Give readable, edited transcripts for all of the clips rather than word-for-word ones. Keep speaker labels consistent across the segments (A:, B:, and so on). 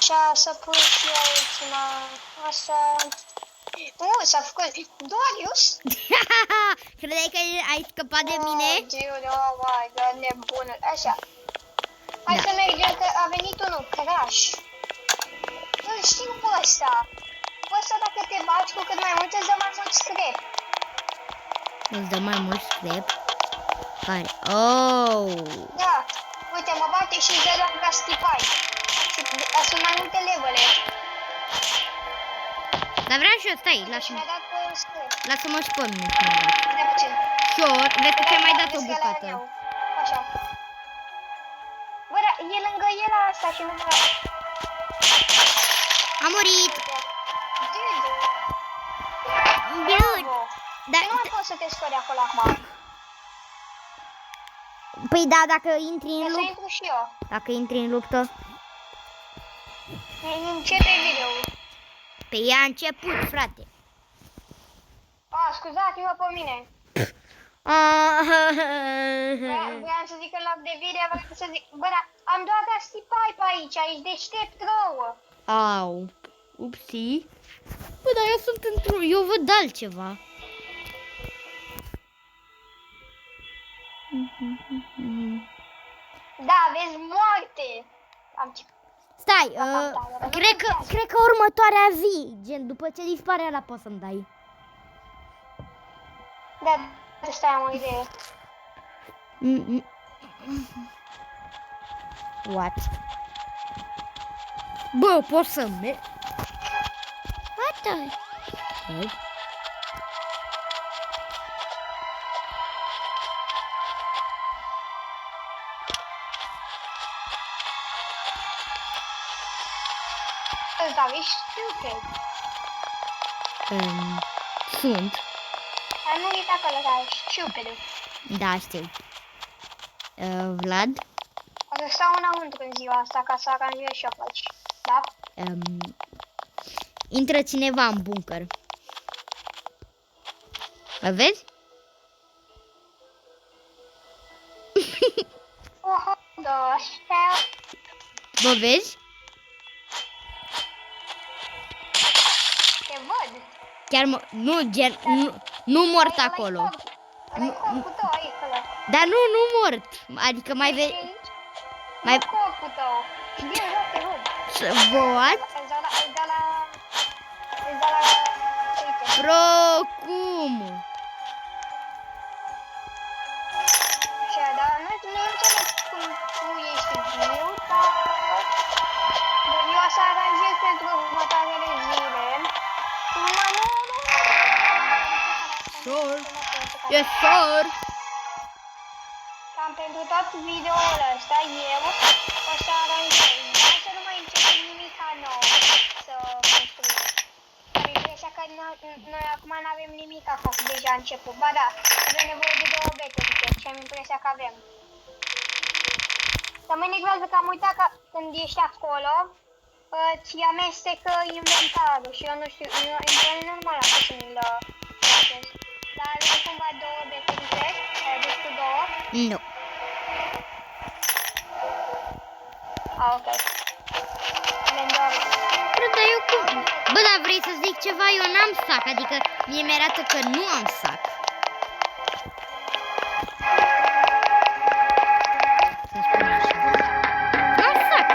A: Așa, să pun și eu ultima. Așa. S-a făcut. Dorius?
B: Credeai că ai scăpat de mine?
A: Oh my god, nebunul. Așa. Hai să mergem, că a venit unul, Crash. Îl știu pe ăsta. Pe ăsta dacă te baci cu cât mai mult, îți dă mai mult scrap.
B: Îți dă mai mult scrap? Care? Oh!
A: Da. Uite, mă bate și îți dă la castipai. Și sunt mai multe levele.
B: Dar vreau și eu, stai,
A: Mi-a dat scrap.
B: lasă-mă și pe mine.
A: De puțin.
B: Șor, vezi că ți-ai mai dat o bucată.
A: Așa. Bă, dar e lângă el asta și nu vrea.
B: A murit!
A: Dude!
B: Dar,
A: Nu mai poți să te scori acolo acum.
B: păi da, dacă intri în
A: Să
B: luptă.
A: intru și eu.
B: Dacă intri în luptă.
A: Începe video-ul.
B: Pe ea a început, frate.
A: Scuzați-mă pe mine. Vreau să zic în loc de video, vreau să zic. Bă, dar am doar gastipai pe aici, ești deștept rău.
B: Au. Upsi. Bă, dar eu sunt într-un... Eu văd altceva.
A: Da, vezi moarte.
B: Stai, cred că următoarea zi, gen, după ce dispare ăla poți să-mi dai.
A: Da, stai, am o idee.
B: What? Bă, poți să merg? What the heck?
A: Ăsta, ești stupid.
B: Sunt.
A: Ai murit acolo, da, ești stupid.
B: Da, știu. Vlad?
A: O să stau înăuntru în ziua asta ca să aranjez și eu aici. Da?
B: Intră cineva în bunker. Mă vezi?
A: Oh, the hell?
B: Mă vezi?
A: Te văd.
B: Chiar nu, gen, nu mort acolo.
A: Ăla-i corpul tău, aici, acolo.
B: Dar nu mort. Adică mai vezi...
A: Mai corpul tău. Și din joc te văd.
B: What?
A: Îți dau la... Uite.
B: Bro, cum?
A: Așa, dar nu înțeleg cum tu ești viu, dar... Bun, eu o să aranjez pentru următoarele zile.
B: Yes, sir.
A: Cam pentru tot videoul ăsta, eu o să aranjez, dar să nu mai începem nimic nou să construim. Am impresia că noi acum nu avem nimic acum, deja început. Ba da, avem nevoie de 2 beturi și am impresia că avem. Dar mă enervează că am uitat că când ești acolo, ți amestecă inventarul și eu nu știu, e normal așa să mi-l facez. Dar avem cumva 2 beturi, ai adus tu 2?
B: Nu.
A: Ok. Avem doar...
B: Dar eu cum? Bă, dar vrei să zic ceva? Eu n-am sac, adică mie mi-arată că nu am sac. Să spun așa. Nu am sac.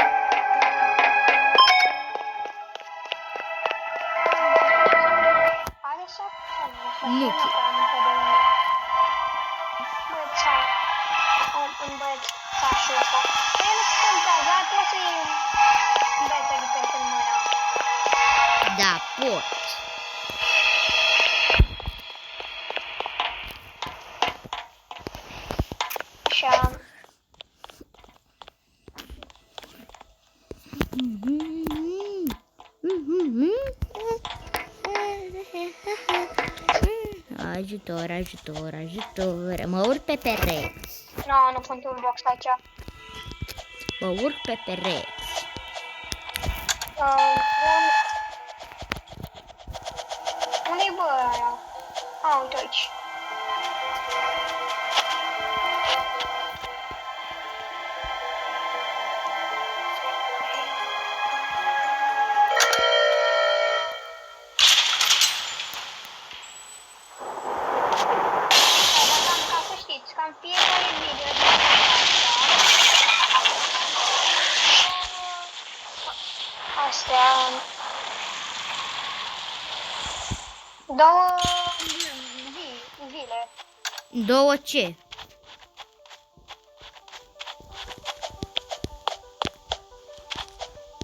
A: Are sac?
B: Nu.
A: Un băieț sașul ăsta. Păi nu contează, trebuie să iei un battery pack în mână.
B: Da, pot.
A: Așa.
B: Ajutor, ajutor, ajutor. Mă urc pe pereți.
A: Nu, nu pun un box aici.
B: Mă urc pe pereți.
A: Unde-i bă aia? Uite aici. astea. Două zile.
B: 2 ce?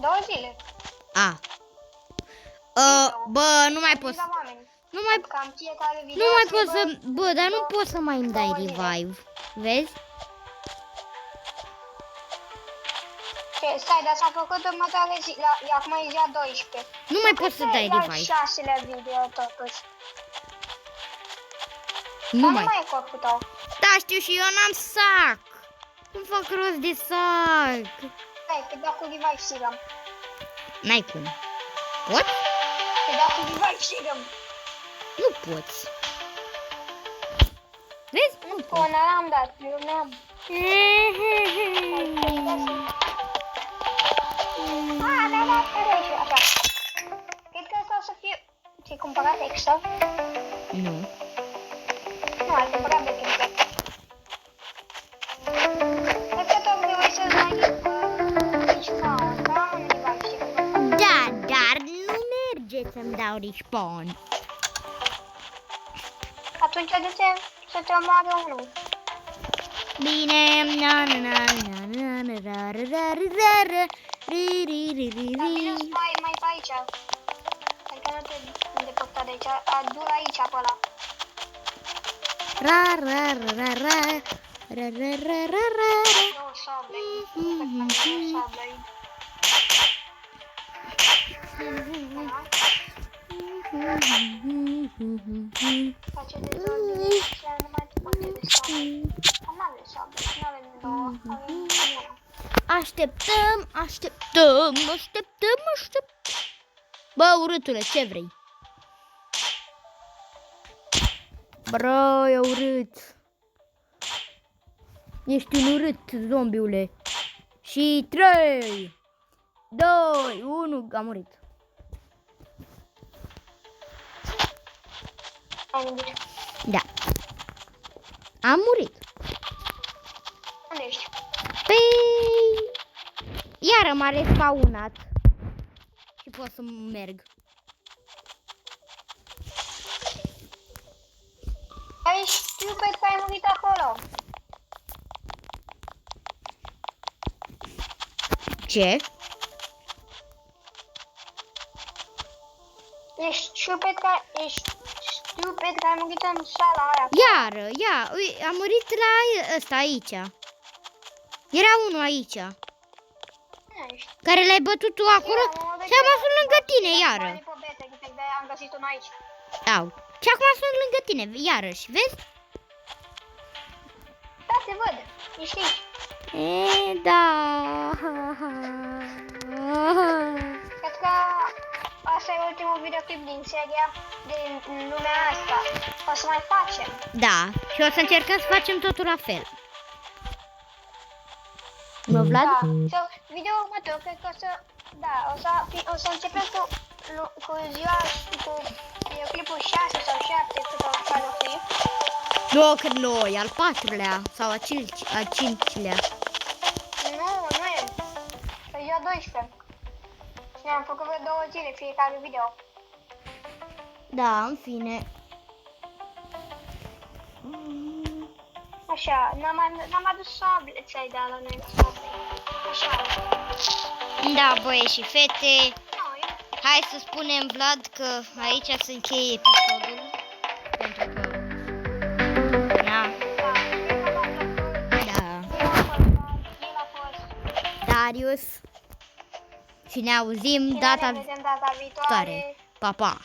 A: Două zile.
B: A. Bă, nu mai pot.
A: La oameni.
B: Nu mai,
A: Cam fiecare
B: nu
A: video
B: mai
A: se
B: pot să...
A: văd
B: Bă, dar nu
A: două-
B: pot să mai îmi dai
A: două zile.
B: revive. Vezi?
A: Ce, stai, dar s-a făcut următoare zi, acum e ziua 12.
B: Nu mai pot să dai
A: Al
B: revive.
A: 6-lea video totuși.
B: Nu
A: Dar
B: mai.
A: nu mai e corpul tău.
B: Da, știu și eu n-am sac. Cum fac rost de sac?
A: Stai, te dau cu revive serum.
B: N-ai cum. Pot?
A: Te dau cu revive serum.
B: Nu poți. Vezi? Nu
A: Până
B: poți.
A: n-am dat, eu n-am. Mi-a dat și așa. Cred că asta o să fie... Ți-ai cumpărat extra?
B: Nu.
A: Nu, ai cumpărat de extra. Cred că tot trebuie să-ți mai respawn, da? Un revive serum.
B: Da, dar nu merge să-mi dau respawn.
A: Atunci du-te să te omoare unul.
B: Bine, na na na na na na ra ra ra ra ra ra ri ri ri ri
A: Dar
B: ri.
A: bine mai pe aici. Adică nu te îndepărta de aici, adu-l aici pe ăla.
B: Ra ra ra ra ra ra ra ra ra ra.
A: Nu, sablei. Nu, sablei. Face de zone și nu mai te poate de sablei. Nu avem sablei, nu avem două, avem una.
B: Așteptăm, așteptăm, așteptăm, așteptăm. Bă, urâtule, ce vrei? Bro, e urât. Ești un urât, zombiule. Și 3, 2, 1, a murit.
A: Ai murit.
B: Da. Am murit.
A: Unde ești?
B: Păi... Iară m-a respawnat. Și pot să merg.
A: Ai stupid că ai murit acolo.
B: Ce?
A: Ești stupid că ai murit în sala aia.
B: Iară, ui, am murit la ăsta aici. Era unul aici.
A: Nu ești.
B: Care l-ai bătut tu acolo și am ajuns lângă tine, iară.
A: De-aia am găsit unul aici.
B: Au. Și acum sunt lângă tine, iarăși, vezi?
A: Da, te văd. Ești aici.
B: E, da.
A: Cred că asta e ultimul videoclip din seria din lumea asta. O să mai facem.
B: Da. Și o să încercăm să facem totul la fel. Nu, Vlad?
A: Da. Sau video următor, cred că o să... Da, o să începem cu ziua, cu videoclipul 6 sau 7, cât o care o fi.
B: Nu, că noi, al 4-lea sau al 5-lea.
A: Nu e. Pe ziua 12. Și ne-am făcut vreo 2 zile fiecare video.
B: Da, în fine.
A: Așa, n-am adus sable, ți-ai dat la noi sable. Așa.
B: Da, băieți și fete.
A: Nu,
B: Hai să spunem, Vlad, că aici se încheie episodul. Pentru că... Da. Da. Darius. Și ne auzim data
A: viitoare.
B: Pa, pa!